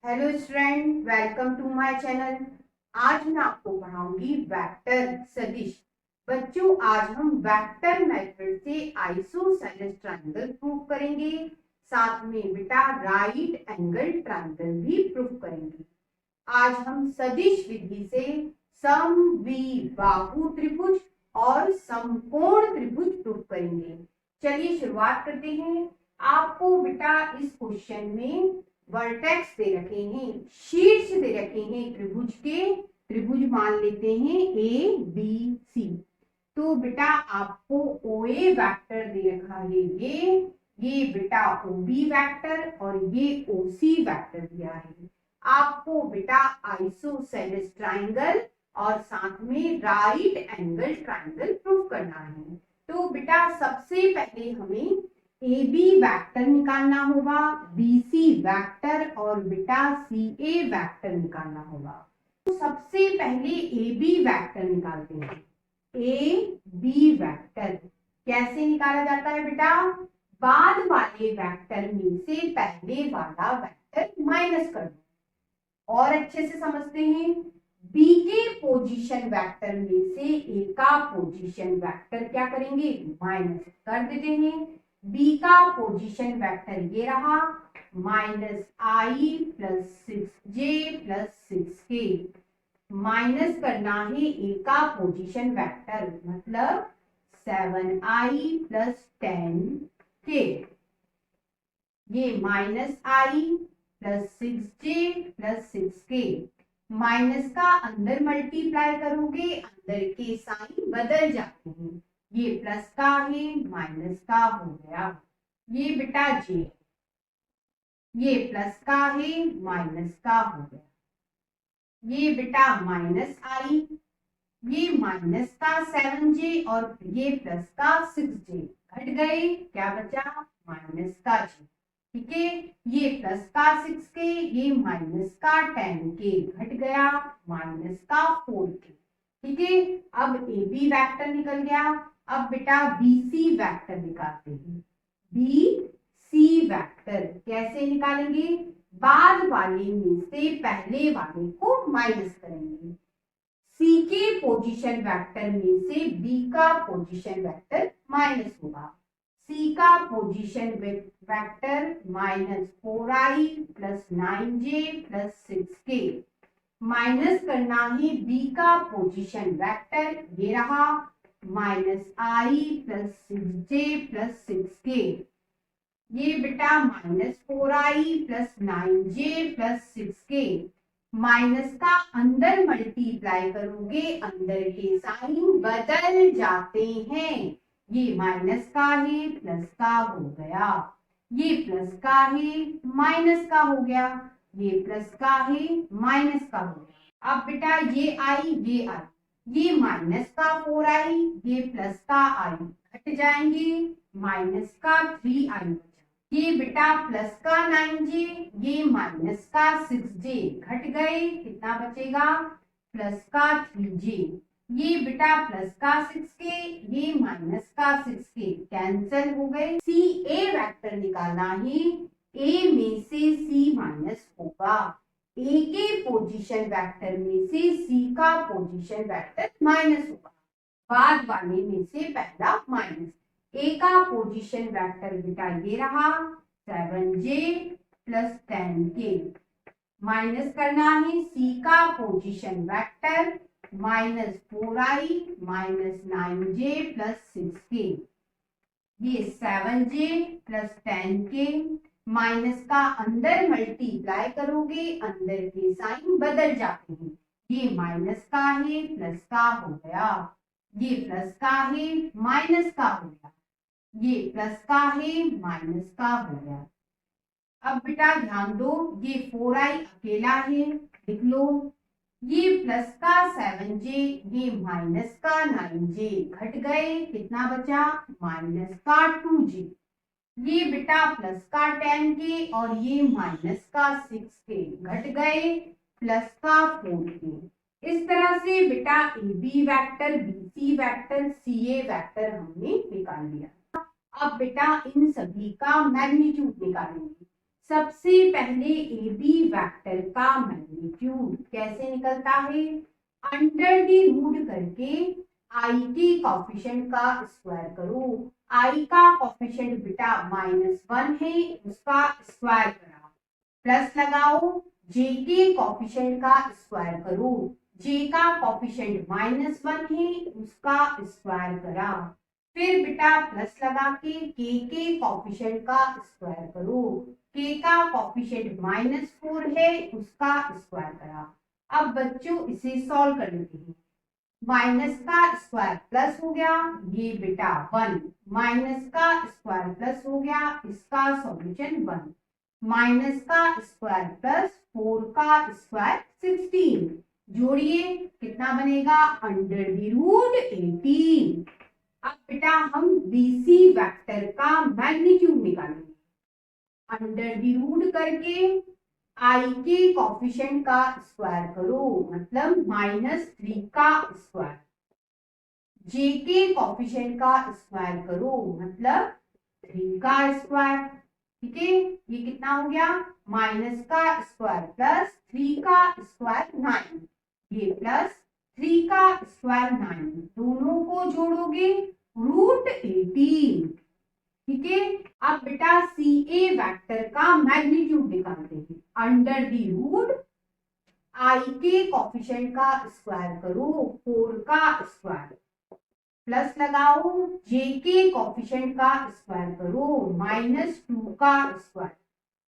Hello student, welcome to my channel. आज मैं आपको पढ़ाऊंगी वेक्टर सदिश। बच्चों, आज हम वेक्टर मेथड से आइसोसेलेस ट्रायंगल प्रूव करेंगे। साथ में बेटा राइट एंगल ट्रायंगल भी प्रूव करेंगे। आज हम सदिश विधि से समद्विबाहु त्रिभुज और समकोण त्रिभुज प्रूव करेंगे। चलिए शुरुआत करते हैं। आपको बेटा इस क्वेश्चन में वर्टेक्स दे रखे हैं, शीर्ष दे रखे हैं त्रिभुज के। त्रिभुज मान लेते हैं ए बी सी। तो बेटा आपको ओए वेक्टर दे रखा है, ये बेटा ओबी वेक्टर और ये ओसी वेक्टर दिया है। आपको बेटा आइसोसेलेस ट्रायंगल और साथ में राइट एंगल ट्रायंगल प्रूव करना है। तो बेटा सबसे पहले हमें ए बी वैक्टर निकालना होगा, बी सी वैक्टर और बेटा सी ए वैक्टर निकालना होगा। तो सबसे पहले ए बी वैक्टर निकालते हैं। ए बी वैक्टर कैसे निकाला जाता है बेटा? बाद वाले वेक्टर में से पहले वाला वेक्टर माइनस कर दो। और अच्छे से समझते हैं, बी के पोजीशन वेक्टर में से ए का पोजीशन वेक्टर क्या करेंगे? माइनस कर देते हैं। बी का पोजीशन वेक्टर ये रहा, minus I plus 6j plus 6k। Minus करना है ए का पोजीशन वेक्टर, मतलब 7i प्लस 10k। ये minus I plus 6j plus 6k। Minus का अंदर मल्टीप्लाई करोगे, अंदर के साइन बदल जाते हैं। ये प्लस का है, माइनस का हो गया। ये बेटा जे, ये प्लस का है, माइनस का हो गया। ये बेटा माइनस आई, ये माइनस का 7j और ये प्लस का 6j घट गए, क्या बचा? माइनस का j। ठीक है, ये प्लस का 6k, ये माइनस का 10k घट गया, माइनस का 4k। ठीक है, अब ए बी वैक्टर निकल गया। अब बेटा बी सी वैक्टर निकालते हैं। बी सी वैक्टर कैसे निकालेंगे? बाद वाले में से पहले वाले को माइनस करेंगे। सी के पोजीशन वेक्टर में से बी का पोजीशन वेक्टर माइनस होगा। सी का position vector minus 4i plus 9j plus 6k। Minus करना है बी का पोजीशन वेक्टर, ये रहा, minus I plus 6j plus 6k। ये बेटा minus 4i plus 9j plus 6k। Minus का अंदर मल्टीप्लाई करोगे, अंदर के साइन बदल जाते हैं। ये माइनस का है, प्लस का हो गया। ये प्लस का है, माइनस का हो गया। ये प्लस का है, माइनस का हो गया। अब बेटा ये आई, ये माइनस का 4i, ये प्लस का आई घट जाएंगे, माइनस का 3i। ये बेटा प्लस का 9j, ये माइनस का 6j घट गए, कितना बचेगा? प्लस का 3j। ये बेटा प्लस का 6k, ये माइनस का 6k कैंसिल हो गए। सी ए वेक्टर निकालना है, ए में से सी माइनस होगा। ए के पोजीशन वेक्टर में से सी का पोजीशन वेक्टर माइनस होगा, बाद वाले में से पहला माइनस। ए का पोजीशन वेक्टर बेटा ये रहा, 7j प्लस 10k। माइनस करना है सी का position vector, minus 4i minus 9j plus 6k। ये 7j प्लस 10k। माइनस का अंदर मल्टीप्लाई करोगे, अंदर के साइन बदल जाते हैं। ये माइनस का है, प्लस का हो गया। ये प्लस का है, माइनस का हो गया। ये प्लस का है, माइनस का हो गया। अब बेटा ध्यान दो, ये 4i अकेला है, लिख लो। ये प्लस का 7j, ये माइनस का 9j घट गए, कितना बचा? माइनस का 2j। ये बेटा प्लस का 10k और ये माइनस का 6k घट गए, प्लस का 4k। इस तरह से बेटा A B vector, B C vector, C A vector हमने निकाल लिया। अब बेटा इन सभी का मैग्नीट्यूड निकालेंगे। सबसे पहले ए बी वेक्टर का मैग्नीट्यूड कैसे निकलता है, अंडर द रूट करके आई के कॉफिशिएंट का स्क्वायर करो। आई का कॉफिशिएंट बेटा -1 है, उसका स्क्वायर करा, प्लस लगाओ जे के कॉफिशिएंट का स्क्वायर करो। जे का कॉफिशिएंट -1 है, उसका स्क्वायर करा, फिर बेटा प्लस लगा के कॉफिशिएंट का स्क्वायर करो। के का कॉफिशिएंट -4 है, उसका स्क्वायर करा। अब बच्चों इसे सॉल्व कर लेते हैं। माइनस का स्क्वायर प्लस हो गया, ये बेटा 1, माइनस का स्क्वायर प्लस हो गया, इसका सॉल्यूशन 1, माइनस का स्क्वायर प्लस 4 का स्क्वायर 16, जोड़िए कितना बनेगा, अंडर द रूट 18। अब बेटा हम बीसी वेक्टर का मैग्नीट्यूड निकालेंगे। अंडर द रूट करके आई के कॉफिशिएंट का स्क्वायर करो, मतलब -3 का स्क्वायर, जे के कॉफिशिएंट का स्क्वायर करो, मतलब 3 का स्क्वायर। ठीक है, ये कितना हो गया, माइनस का स्क्वायर प्लस 3 का स्क्वायर 9, ये प्लस 3 का स्क्वायर 9, दोनों को जोड़ोगे रूट 18। ठीक है, अब बेटा सी ए वेक्टर का मैग्नीट्यूड निकालते हैं। अंडर द रूट आई के कॉफिशिएंट का स्क्वायर करो, 4 का स्क्वायर, प्लस लगाओ जे के कॉफिशिएंट का स्क्वायर करो, -2 का स्क्वायर,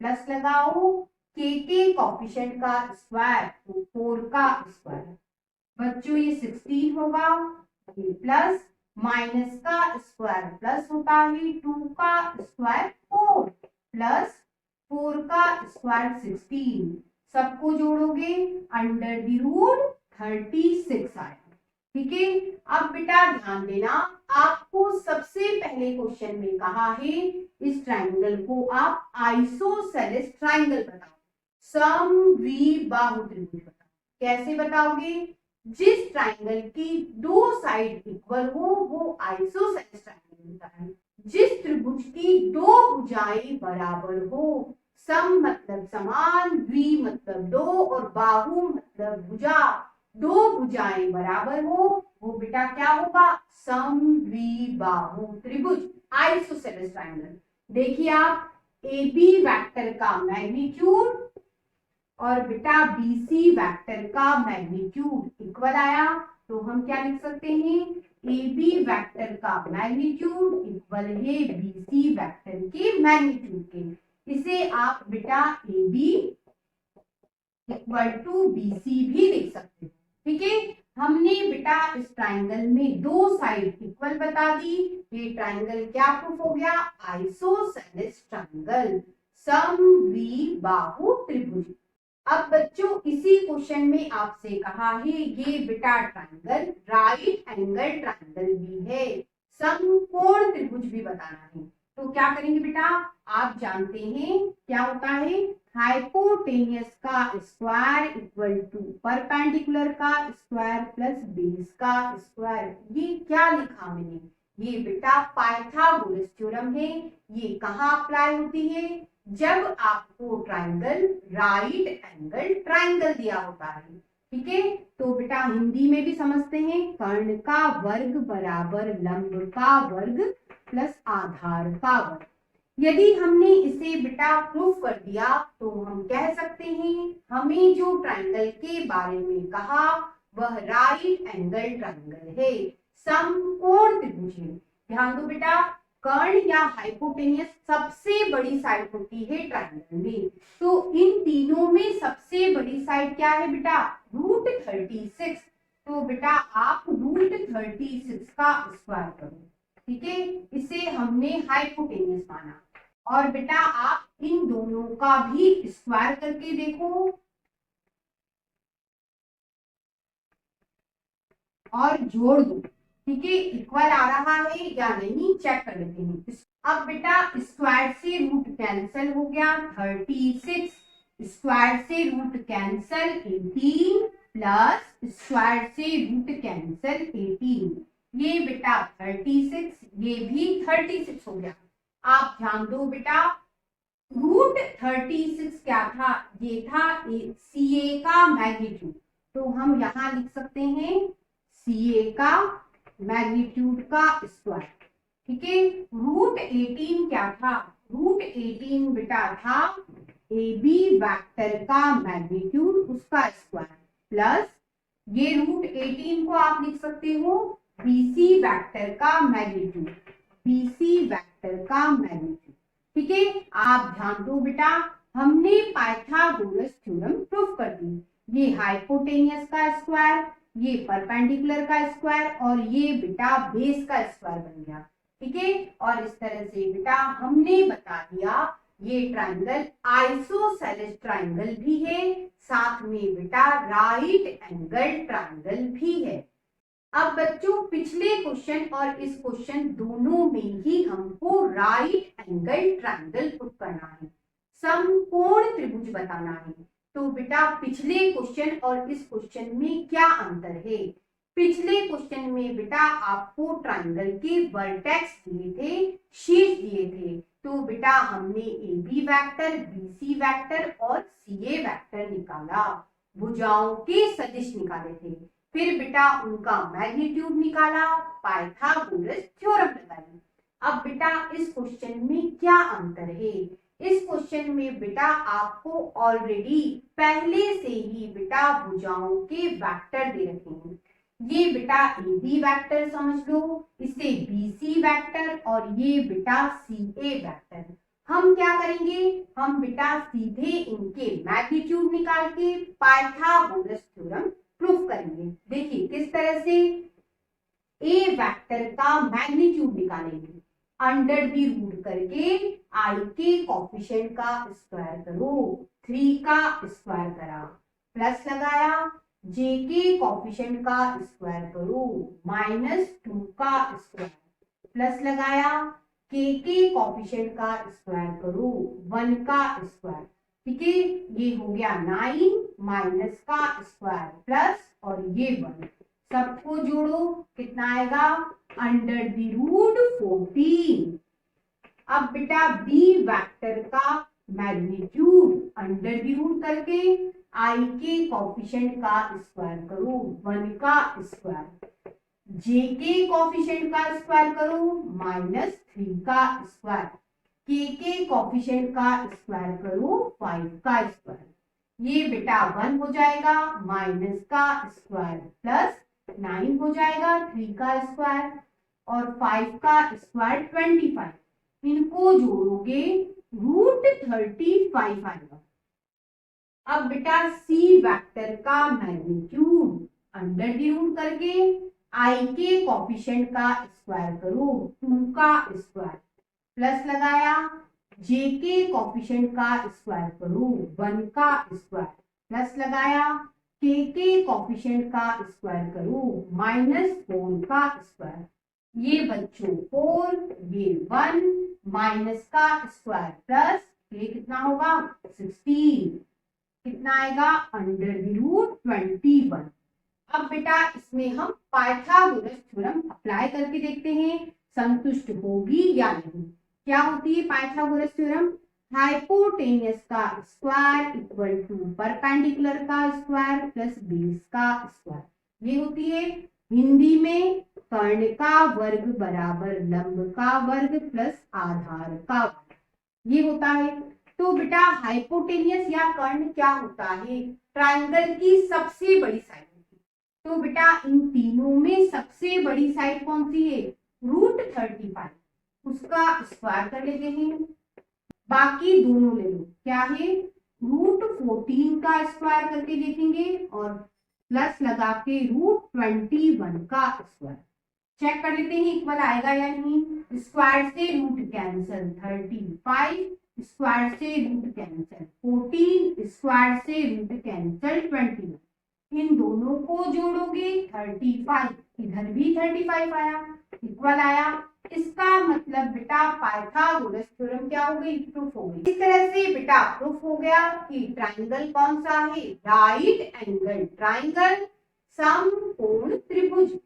प्लस लगाओ के कॉफिशिएंट का स्क्वायर, 4 का स्क्वायर। बच्चों ये 16 होगा, ये प्लस माइनस का स्क्वायर प्लस होता है 2 का स्क्वायर 4, प्लस 4 का स्क्वायर 16, सबको जोड़ोगे अंडर द रूट 36 आएगा। ठीक है, अब बेटा ध्यान देना, आपको सबसे पहले क्वेश्चन में कहा है इस ट्राइंगल को आप आइसोसेलेस ट्राइंगल बताओ, समद्विबाहु त्रिभुज बताओ। कैसे बताओगे, जिस ट्राइंगल की दो साइड इक्वल हो वो आइसोसेलेस ट्राइंगल होता है। जिस त्रिभुज की दो भुजाएं बराबर हो, सम मतलब समान, द्वि मतलब दो और बाहु मतलब भुजा, दो भुजाएं बराबर हो वो बेटा क्या होगा, समद्विबाहु त्रिभुज, आइसोसेलेस ट्राइंगल। देखिए आप ए बी वेक्टर का मैग्नीट्यूड और बेटा बीसी वेक्टर का मैग्नीट्यूड इक्वल आया, तो हम क्या लिख सकते हैं, ए बी वेक्टर का मैग्नीट्यूड इक्वल है बीसी वेक्टर के मैग्नीट्यूड के। इसे आप बेटा A B equal to BC भी लिख सकते हैं। ठीक है, हमने बेटा इस ट्राइंगल में दो साइड इक्वल बता दी, ये ट्राइंगल क्या प्रूफ हो गया, आइसोसेलेस ट्राइंगल, समद्विबाहु त्रिभुज। अब बच्चों इसी क्वेश्चन में आपसे कहा है ये बेटा ट्राइंगल राइट एंगल ट्राइंगल भी है, समकोण त्रिभुज भी बताना है। तो क्या करेंगे बेटा, आप जानते हैं क्या होता है, हाइपोटेनियस का स्क्वायर इक्वल टू परपेंडिकुलर का स्क्वायर प्लस बेस का स्क्वायर। ये क्या लिखा मैंने, ये बेटा पाइथागोरस थ्योरम है। ये कहाँ अप्लाई होती है, जब आपको ट्राइंगल राइट एंगल ट्राइंगल दिया होता है। ठीक है, तो बेटा हिंदी में भी समझते हैं, कर्ण का वर्ग बराबर लंब का वर्ग प्लस आधार का वर्ग। यदि हमने इसे बेटा प्रूफ कर दिया तो हम कह सकते हैं हमें जो ट्राइंगल के बारे में कहा वह राइट एंगल ट्राइंगल है, समकोण त्रिभुज है। ध्यान दो बेटा, कर्ण या हाइपोटेनियस सबसे बड़ी साइड होती है ट्राइंगल में, तो इन तीनों में सबसे बड़ी साइड क्या है बेटा, रूट 36। तो बेटा आप रूट 36 का स्क्वायर करो। ठीक है, इसे हमने हाइपोटेनियस माना। और बेटा आप इन दोनों का भी स्क्वायर करके देखो और जोड़ दो। ठीक है, इक्वल आ रहा है या नहीं चेक कर लेते हैं। अब बेटा स्क्वायर से रूट कैंसिल हो गया, 36 स्क्वायर से रूट कैंसिल 18 प्लस स्क्वायर से रूट कैंसिल 18, ये बेटा 36, ये भी 36 हो गया। आप ध्यान दो बेटा, रूट 36 क्या था, ये था CA का मैग्नीट्यूड। तो हम यहाँ लिख सकते हैं CA का मैग्नीट्यूड का स्क्वायर। ठीक है, रूट 18 क्या था, रूट 18 बेटा था AB वेक्टर का मैग्नीट्यूड, उसका स्क्वायर, प्लस ये रूट 18 को आप लिख सकते हो BC वेक्टर का मैग्नीट्यूड, BC वेक्टर का मैग्नीट्यूड। ठीक है, आप ध्यान दो बेटा, हमने पाइथागोरस थ्योरम प्रूफ कर दी। ये हाइपोटेनियस का स्क्वायर, ये परपेंडिकुलर का स्क्वायर और ये बेटा बेस का स्क्वायर बन गया। ठीक है, और इस तरह से बेटा हमने बता दिया ये ट्राइंगल आइसोसेलेस ट्राइंगल भी है, साथ में बेटा राइट एंगल ट्राइंगल भी है। अब बच्चों पिछले क्वेश्चन और इस क्वेश्चन दोनों में ही हमको राइट एंगल ट्राइंगल प्रूफ करना है, समकोण त्रिभुज बताना है। तो बेटा पिछले क्वेश्चन और इस क्वेश्चन में क्या अंतर है, पिछले क्वेश्चन में बेटा आपको ट्राइंगल के वर्टेक्स दिए थे, शीर्ष दिए थे, तो बेटा हमने AB वेक्टर, BC वेक्टर और CA वेक्टर निकाला, भुजाओं के सदिश निकाले थे, फिर बेटा उनका मैग्नीट्यूड निकाला, पाइथागोरस थ्योरम लगाई। अब बेटा इस क्वेश्चन में क्या अंतर है, इस क्वेश्चन में बेटा आपको ऑलरेडी पहले से ही बेटा भुजाओं के वेक्टर दे रखे हैं। ये बेटा AB वेक्टर समझ लो, इसे BC वेक्टर और ये बेटा CA वेक्टर। हम क्या करेंगे, हम बेटा सीधे इनके मैग्नीट्यूड निकाल के पाइथागोरस थ्योरम प्रूफ करेंगे। देखिए किस तरह से, A वेक्टर का मैग्नीट्यूड निकालेंगे, अंडर दी रूट करके I के कोफिशिएंट का स्क्वायर करो, 3 का स्क्वायर करा, प्लस लगाया, J के कोफिशिएंट का स्क्वायर करो, -2 का स्क्वायर, प्लस लगाया, K के कोफिशिएंट का स्क्वायर करो, 1 का स्क्वायर। ठीक है, ये हो गया 9 माइनस का स्क्वायर प्लस और ये 1, सबको जोड़ो कितना आएगा, अंडर दी रूट 14। अब बेटा B वेक्टर का मैग्नीट्यूड अंडर दी रूट करके I के कोफिशिएंट का स्क्वायर करो, 1 का स्क्वायर, J के कोफिशिएंट का स्क्वायर करो, -3 का स्क्वायर, K के कोफिशिएंट का स्क्वायर करो, 5 का स्क्वायर। ये बेटा 1 हो जाएगा, माइनस का स्क्वायर प्लस 9 हो जाएगा, 3 का स्क्वायर और 5 का स्क्वायर 25, इनको जोड़ोगे रूट 35 आएगा। अब बेटा C वेक्टर का मैग्नीट्यूड अंडर दी रूट करके I के कोफिशिएंट का स्क्वायर करो, 2 का स्क्वायर, प्लस लगाया, J के कोफिशिएंट का स्क्वायर करो, 1 का स्क्वायर, प्लस लगाया, K के कोफिशिएंट का स्क्वायर करो, -4 का स्क्वायर। ये बच्चों 4, ये 1, माइनस का स्क्वायर प्लस ये कितना होगा 16, कितना आएगा अंडर दी रूट 21। अब बेटा इसमें हम पाइथागोरस थ्योरम अप्लाई करके देखते हैं संतुष्ट होगी या नहीं। क्या होती है पाइथागोरस थ्योरम, हाइपोटेनियस का स्क्वायर इक्वल टू परपेंडिकुलर का स्क्वायर प्लस बेस का स्क्वायर। ये होती है हिंदी में कर्ण का वर्ग बराबर लंब का वर्ग प्लस आधार का वर्ग, ये होता है। तो बेटा हाइपोटेनियस या कर्ण क्या होता है, ट्राइंगल की सबसे बड़ी साइड होती है। तो बेटा इन तीनों में सबसे बड़ी साइड कौन सी है, रूट 35, उसका स्क्वायर कर लेते हैं। बाकी दोनों ले लो, क्या है रूट 14 का स्क्वायर करके देखेंगे और प्लस लगा के रूट 21 का स्क्वायर चेक कर लेते हैं इक्वल आएगा या नहीं। स्क्वायर से रूट कैंसिल 35, स्क्वायर से रूट कैंसिल 14, स्क्वायर से रूट कैंसिल 21, इन दोनों को जोड़ोगे 35, इधर भी 35 आया, इक्वल आया। इसका मतलब बेटा पाइथागोरस थ्योरम क्या हो गई, प्रूफ हो गई। इस तरह से बेटा प्रूफ हो गया कि ट्राइंगल कौन सा है, राइट एंगल ट्राइंगल, समकोण त्रिभुज।